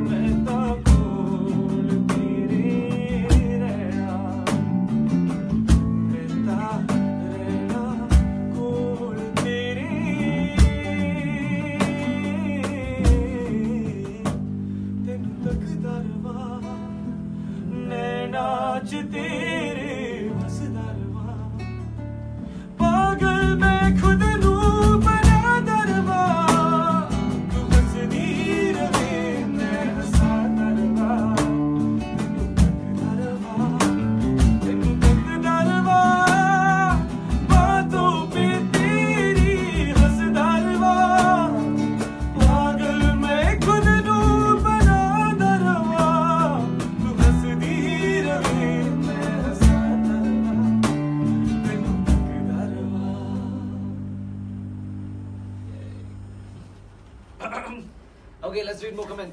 मैं ताकोल तेरे रहना, ऐता रहना कोल तेरे, तेनू तकदा रवां, नैना च तेरे वसदा रवां, पागल मैं खुद नू बनांदा रवां, तू हंसदी रवे मैं हंसदा रवां, तेनू तकदा रवां, बातों पे तेरी हंसदा रवां, पागल मैं खुद नू बनांदा रवां, तू हंसदी रवे मैं Hansda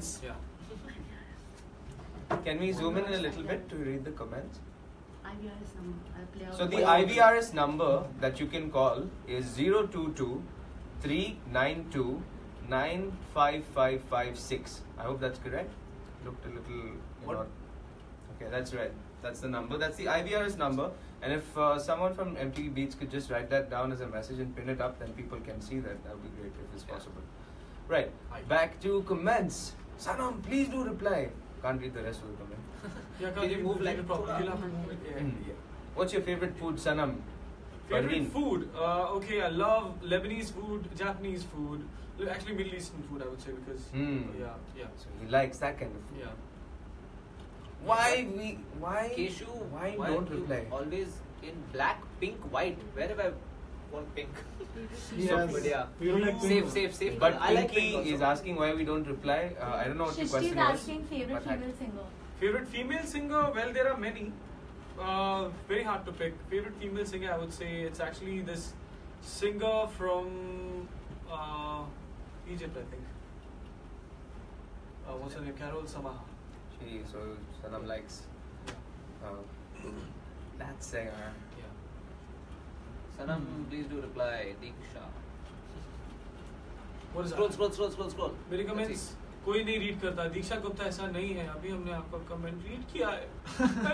comments. Yeah. Can we zoom in a little bit to read the comments? IVRS number. I'll play out. So the IVRS number that you can call is 022-392-95556. I hope that's correct. Looked a little. What? Okay, that's right. That's the number. That's the IVRS number. And if someone from MTV Beats could just write that down as a message and pin it up, then people can see that. That would be great if it's possible. Right. Back to comments. Sanam, please do reply. Can't read the rest of the comment. Yeah, Can you move like properly? You'll have to move it. Yeah. Mm. What's your favorite food, Sanam? Favorite Parveen? food? Okay, I love Lebanese food, Japanese food, actually Middle Eastern food, I would say, because yeah. So he likes that kind of food. Yeah. Why Keshu, why why don't you reply? always in black, pink, white? Where have I want pink? He So, has- but yeah. we don't like pink. Safe. But I like Pinky pink is also. asking why we don't reply. I don't know what the Shishti question is was. asking favorite but I- female singer. Favorite female singer? Well, there are many. Very hard to pick. Favorite female singer, I would say it's actually this singer from Egypt, I think. What's her name? Carol Samaha. So Sanam likes that singer. Yeah. Sanam, please do reply. Diksha. What is Scroll. मेरे Let's comments see. कोई नहीं read करता. दीक्षा गुप्ता ऐसा नहीं है. अभी हमने आपका कमेंट रीड किया है.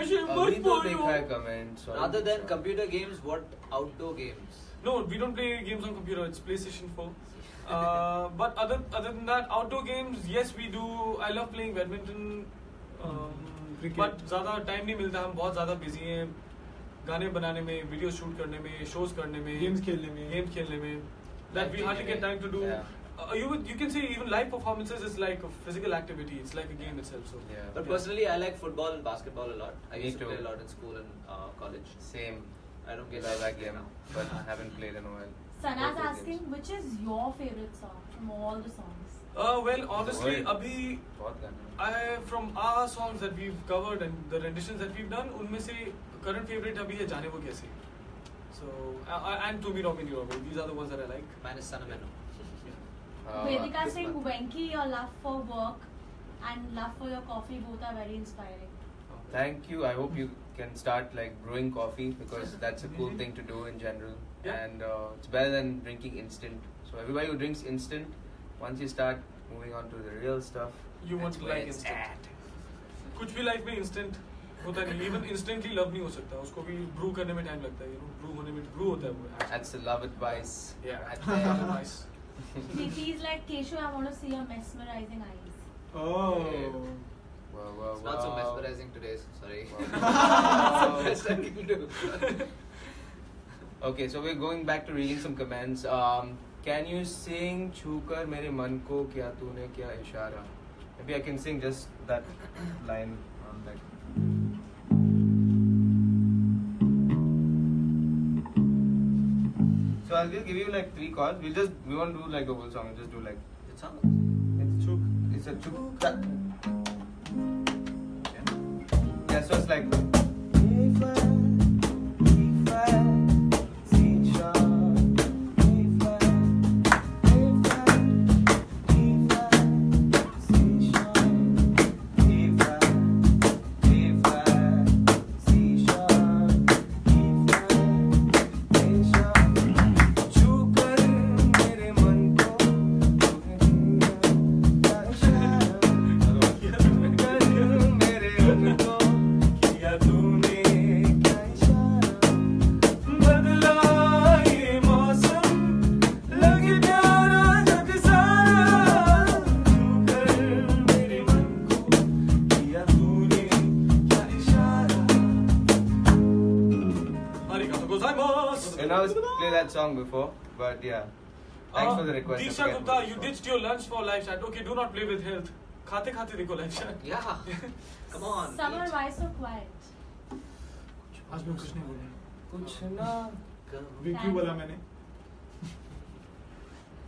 ऐसे अभी मत तो बोलो. देखा है comments. Rather than computer games, what outdoor games? No, we don't play games on computer. It's PlayStation 4. But other than that, outdoor games, yes, we do. I love playing badminton. Cricket. But ज़्यादा time नहीं मिलता. हम बहुत ज़्यादा busy हैं. गाने बनाने में, वीडियो शूट करने में, शोज करने में, Games खेलने में. That we hardly get time to do. Yeah. You can say even live performances is like a physical activity. It's like a game itself. So Yeah. But personally, I like football and basketball a lot. I Me used to too. play a lot in school and college. Same. I don't get Love that that game, but I haven't played in a while. Sana's Both those asking games. which is your favorite song from all the songs. well, honestly, Word. अभी बहुत गाने. from our songs that we've covered and the renditions that we've done, उनमें से current favorite अभी है जाने वो कैसे. So and To Me Robin, these are the ones that I like. Mine is Sanameno. Vedika this saying one. Venki, your love for work and love for your coffee both are very inspiring. Thank you. I hope you can start like brewing coffee because that's a cool thing to do in general. Yeah. And it's better than drinking instant. So everybody who drinks instant, once you start moving on to the real stuff, You want that's to where like it's instant. at. कुछ भी life में instant होता नहीं. Even instantly love नहीं हो सकता. उसको भी ब्रू करने में टाइम लगता है. ब्रू होने में ब्रू होता है वो. That's the love advice. Yeah. Right there. Nice. Preeti is like Keshu, I want to see your mesmerizing eyes. Oh. Wow. It's not so mesmerizing today. Sorry. Wow. That's the best I can do. Okay, so we're going back to reading some comments. Can you sing छूकर मेरे मन को क्या तूने क्या इशारा? Maybe I can sing just that line on that. So I'll just give you like 3 chords. We won't do like the whole song. We'll just do like It's on. it's a chuk. Yeah, so it's like. And I was play that song before, but yeah. Thanks for the request. Diksha Gupta, you ditched your lunch for live chat. Okay, do not play with health. खाते खाते देखो live chat. Yeah. Come on. Summer, eat. why so quiet? आज मैं कुछ नहीं बोला. कुछ ना. Vicky बोला मैंने.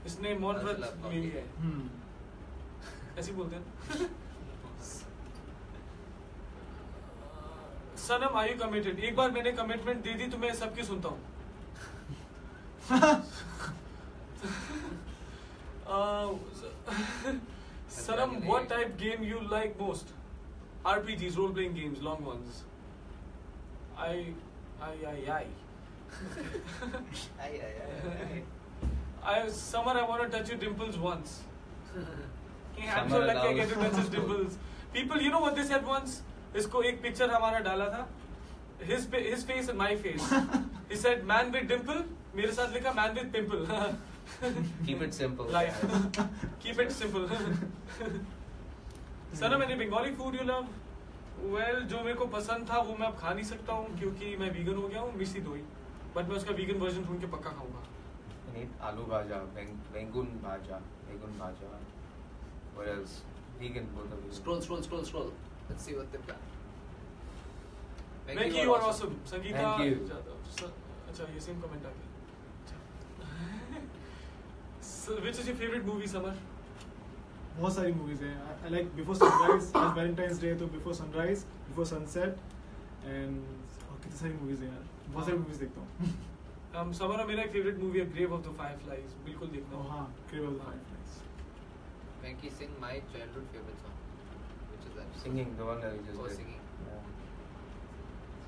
इसने मौन व्रत ले लिया है. ऐसे ही बोलते हैं. सनम, are you committed? एक बार मैंने कमिटमेंट दे दी तो मैं सबकी सुनता हूँ. Sanam, what type game you like most? RPGs, role-playing games, long ones. I. Summer, I want to touch your dimples once. Yeah, I'm so Summer lucky I get to allows. touch his dimples. People, you know what they said once? इसको एक picture हमारा डाला था. His face and my face. He said, man with dimple. मेरे साथ लिखा man with pimple. Keep it simple. Life. Keep it simple. Sanam, any Bengali food you love? Well, जो मेरे को पसंद था वो मैं अब खा नहीं सकता हूँ क्योंकि मैं vegan हो गया हूँ, मिसी दोई. But मैं उसका vegan version ढूंढ के पक्का खाऊंगा. I need aloo bhaja, bengun bhaja. What else? Vegan, both of you. Scroll. Let's see what they've got. Venki, you are awesome. Sangeeta. Thank you. अच्छा, ये same comment आ गया. So, which is your favorite movie, Samar? बहुत सारी movies हैं. I like Before Sunrise, आज Valentine's Day तो Before Sunrise, Before Sunset and कितनी सारी मूवीज हैं यार. बहुत सारी मूवीज देखता हूँ. Samar, मेरा एक favorite movie है Grave of the Fireflies. बिल्कुल देखना. हाँ, Grave of the Fireflies. Venki, sing my childhood favorite song. Which is that? Singing, the one that we just Oh, did. singing. Yeah.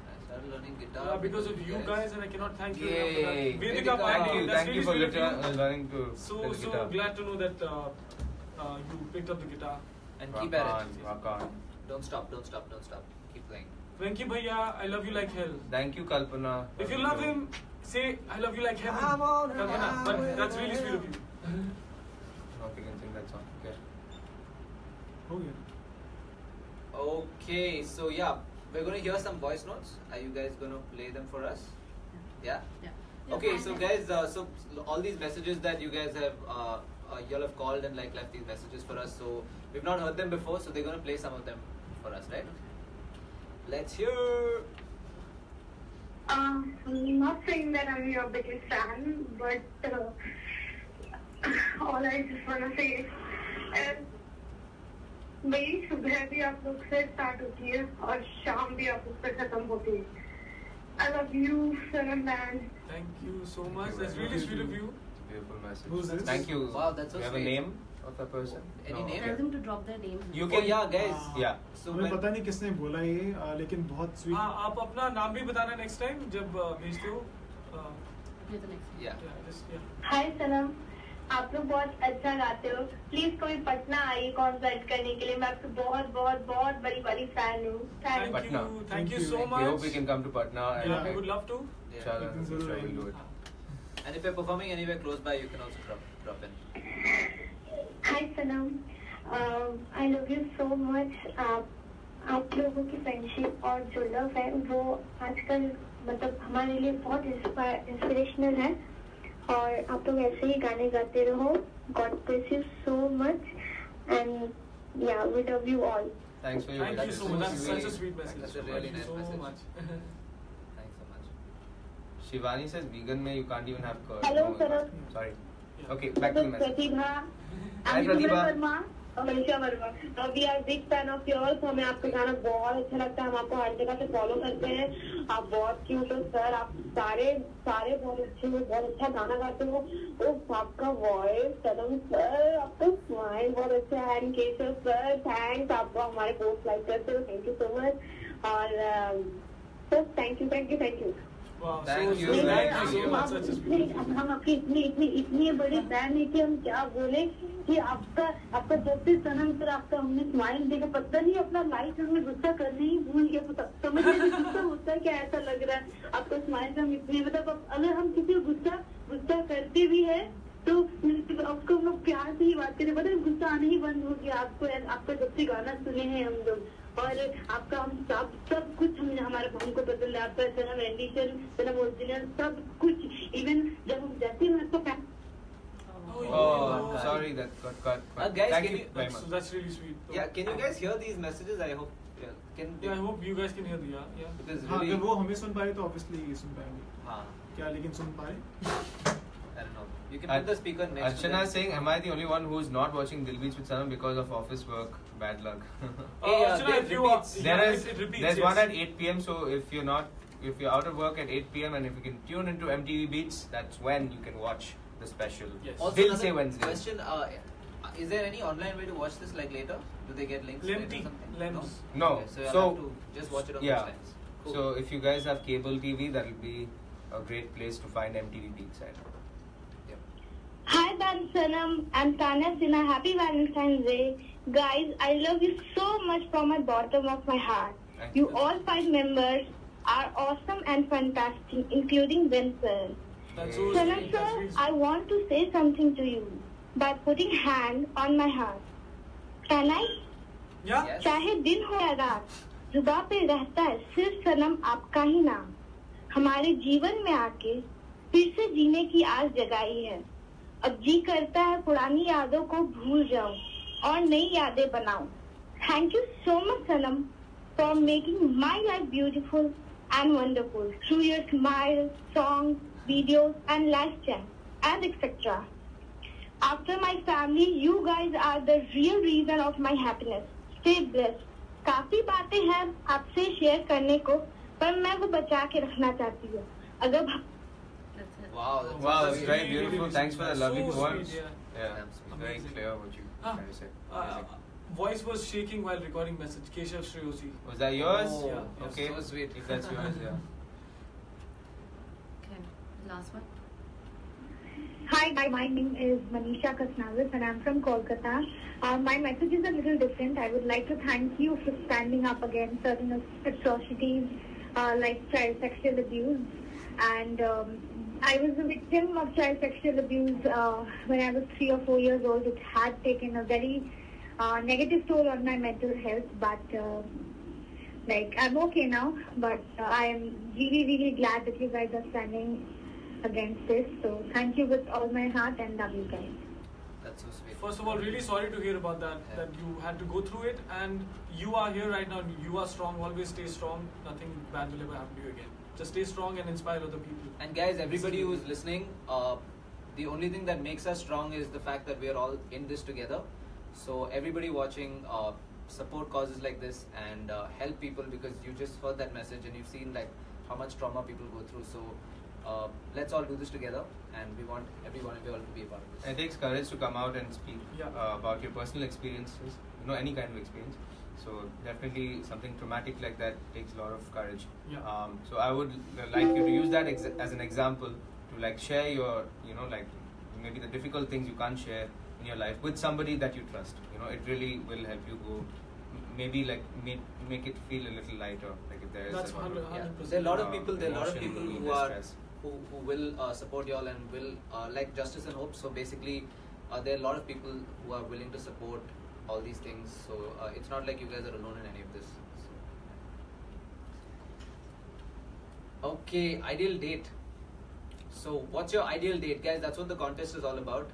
I started learning guitar. Because of you guys, and I cannot thank you enough for that. Yay! Vedika Pandey, that's Thank you really for sweet of you. learning to So play the guitar. glad to know that you picked up the guitar. And Rock keep at on, it. rock on. Don't stop. Keep playing. Venki Bhaiya, I love you like hell. Thank you, Kalpana. If you love him, say I love you like heaven. I'm on an Kalpana, but island. that's really sweet of you. Hope you can sing that song. Okay. हो गया. Okay, so yeah, we're gonna hear some voice notes. Are you guys gonna play them for us? Yeah. Yeah. Okay, so guys, so all these messages that you guys have, y'all have called and like left these messages for us. So we've not heard them before, so they're gonna play some of them for us, right? Let's hear. I'm not saying that I'm your biggest fan, but all I just want to say is मेरी सुबह भी आप लोग से start होती है और शाम भी आप लोग से खत्म होती है. I love you, Sanam man. Thank you so much. That's really sweet of you. Beautiful message. Who's this? Thank you. Wow, that's so You have sweet. a name of the person? Any name? Tell them to drop their names. You Oh can. yeah, guys. Yeah. So हमें when, पता नहीं किसने बोला ये, लेकिन बहुत sweet. हाँ, आप अपना नाम भी बताना next time जब भेजते हो. Play the next. yeah. Yeah, just yeah. हाय सनम, आप लोग बहुत अच्छा गाते हो. प्लीज कोई पटना आइए कॉन्सर्ट करने के लिए. मैं आपकी बहुत बहुत बहुत बड़ी बड़ी फैन हूँ. Thank Patna. you. Thank Thank you you. so We much. hope we can come to Patna and Yeah, we would love to. Yeah. Chala, Lekin sure zarur we'll do it. And if you're performing anywhere close by, you can also drop in. Hi Sanam, I love you so much. आप लोगों की friendship और जो love है वो आजकल मतलब हमारे लिए बहुत इंस्पिरेशनल है. और आप लोग ऐसे ही गाने गाते रहो. God bless you so much and yeah we love you all. Thanks for your Thank you message. so much. That's Really- such a sweet message. That's a really Thank you nice so message. much. Thanks so much. Shivani says vegan mein you can't even have curd. Hello, No, sir. Sorry. Okay, back to the message. Pratibha, Hi, Pratibha. Manisha Verma. We are big fan of yours. हमें आपका गाना बहुत अच्छा लगता है. हम आपको हर जगह से फॉलो करते हैं. आप बहुत क्यूट हो सर. आप सारे बहुत अच्छे हो. बहुत अच्छा गाना गाते हो. आपका वॉइस सनम सर, आपका स्माइल बहुत अच्छा है. And Keshav sir, thanks. आपको हमारे पोस्ट लाइक करते हो. Thank you so much. और sir thank you. Wow, Thank so you, sweet. thank Thank you you. so much. Such a sweet. हम आपके इतने बड़े फैन है कि हम क्या बोले कि आपका जब भी सनम सर आपका हमने स्माइल देखा, पता नहीं अपना लाइफ में गुस्सा करने ही भूल गया. समझ नहीं गुस्सा होता है क्या, ऐसा लग रहा है आपका स्माइल से. हम इतने मतलब अगर हम किसी को गुस्सा करते भी है तो उसको हम लोग प्यार से ही बात करें. पता है गुस्सा आने ही बंद हो गया. आपका जब से गाना सुने हैं हम लोग और आपका हम सब कुछ हमारे हमको पसंद है. आपका सनम एडिशन, सनम ओरिजिनल सब कुछ. इवन जब हम जैसे मैं आपको Oh, sorry that got cut. Guys, Thank can you you- very So much. that's really sweet. Yeah, can you guys hear these messages? I hope. Yeah, Yeah, I hope you guys can hear the yeah. Because हाँ, really, अगर वो हमें सुन पाए तो obviously ये सुन पाएंगे. हाँ, क्या लेकिन सुन पाए? I don't know. You can put the speaker next to Archana them. is saying, am I the only one who's not watching Dil Beats with Sanam because of office work? Bad luck. Hey, Archana, there if you repeats. are, There yeah, is it repeats, there's yes. one at 8 p.m. So if you're out of work at 8 p.m. and if you can tune into MTV Beats, that's when you can watch the special. Yes. Also, Dil another Se Wednesday. question: Is there any online way to watch this like later? Do they get links later or Lemty. something? Lems. No. Okay, so you'll So have to just watch it on yeah. those lines. Cool. So if you guys have cable TV, that'll be a great place to find MTV Beats at. Hi, Ben Sanam. I'm Tanya Sinha. Happy Valentine's Day. Guys, I love you so much from the bottom of my heart. Thank You you. all 5 members are awesome and fantastic, including Ben sir. That's so Sanam sweet. sir, That's really I want to say something to you by putting hand on my heart. Can I? Yeah? Yes. चाहे दिन हो या रात, जुबा पे रहता है सिर्फ सनम आपका ही नाम. हमारे जीवन में आके फिर से जीने की आस जगाई है. अब जी करता है पुरानी यादों को भूल जाऊं और नई यादें बनाऊं. Thank you so much Sanam for making my life beautiful and wonderful through your smiles, songs, videos and live chat and etc. After my family, you guys are the real reason of my happiness. Stay blessed. काफी बातें हैं आपसे share करने को, पर मैं वो बचा के रखना चाहती हूँ. अगर That's it. Wow, that's Wow, so that's sweet. very really, beautiful. really Thanks for the sweet. lovely So poems. sweet, Yeah, That's it's very amazing. clear what you Ah, trying to say. Uh, Amazing. voice was shaking while recording message. Keshav Shreyosi. Was that yours? Oh, Yeah. Okay. So sweet. If that's yours, yeah. Okay. Last one. Hi, my name is Manisha Kasnavas and I'm from Kolkata. My message is a little different. I would like to thank you for standing up against certain atrocities like child sexual abuse. And I was a victim of child sexual abuse when I was 3 or 4 years old. It had taken a very negative toll on my mental health, but I'm okay now. But I am really glad that you guys are standing against this. So thank you with all my heart and love you guys. That's so sweet. First of all, really sorry to hear about that, Yeah. that you had to go through it, and you are here right now. You are strong. Always stay strong. Nothing bad will ever happen to you again. Just stay strong and inspire other people. And guys, everybody who is listening, the only thing that makes us strong is the fact that we are all in this together. So everybody watching, support causes like this and help people, because you just heard that message and you've seen like how much trauma people go through. So let's all do this together, and we want every one of you all to be a part of this. It takes courage to come out and speak Yeah. about your personal experiences, any kind of experience. So definitely something traumatic like that takes a lot of courage. Yeah. So I would like you to use that as an example to like share your, like maybe the difficult things you can't share in your life with somebody that you trust. It really will help you go, maybe like make it feel a little lighter. Like if there is That's a 100%. Yeah. There are a lot of people. There are a lot of emotion, people who distress. are who will support y'all and will like justice and hope. So basically, there are a lot of people who are willing to support all these things. So it's not like you guys are alone in any of this. So. Okay, ideal date. So what's your ideal date, guys? That's what the contest is all about.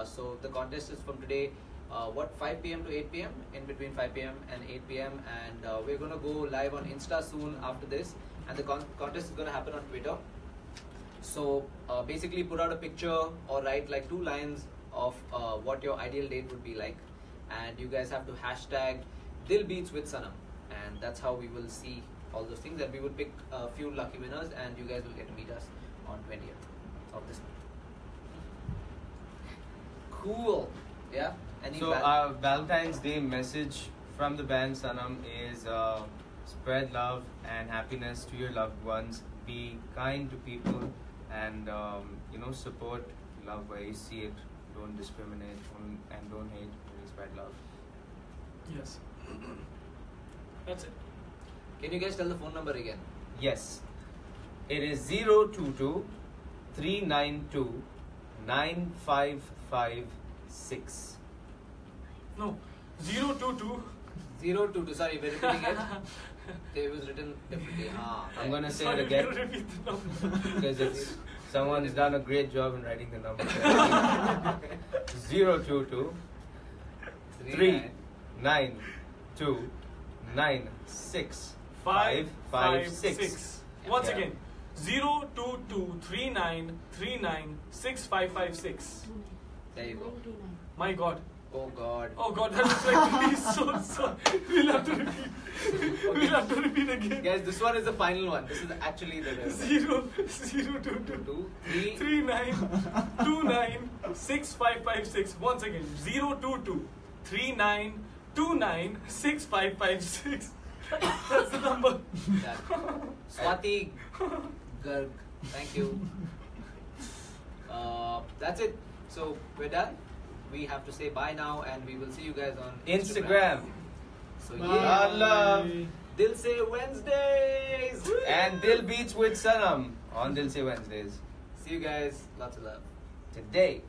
So the contest is from today. 5 p.m. to 8 p.m. in between 5 p.m. and 8 p.m. and we're gonna go live on Insta soon after this, and the contest is gonna happen on Twitter. So basically put out a picture or write like 2 lines of what your ideal date would be like, and you guys have to hashtag Dil Beats with Sanam, and that's how we will see all those things, and we will pick a few lucky winners, and you guys will get to meet us on 20th of this month. Cool. Yeah. Any So our Valentine's Day message from the band Sanam is spread love and happiness to your loved ones. Be kind to people, and support love where you see it. Don't discriminate and don't hate. Really spread love. Yes. That's it. Can you guys tell the phone number again? Yes, it is 022 392 9556. No. 022. 022. Sorry, we're repeating it. It was written differently. I'm gonna say Sorry, it again you repeat the number. because someone's done a great job in writing the number. 022 392 9656. Once Yeah. again, 02239396556. There you go. 99. My God. Oh God. Oh God, that looks like really so. We'll have to repeat. We'll have to repeat again. Guys, this one is the final one. This is actually the 0-0-2-2-3929-6556. Once again, 0-2-2-3929-6556. That's the number. Yeah. Swati Garg. Thank you. That's it. So we're done. We have to say bye now, and we will see you guys on Instagram. So Bye. yeah, Love. Dil Se Wednesdays. And Dil Beats with Sanam on Dil Se Wednesdays. See you guys. Lots of love. Today.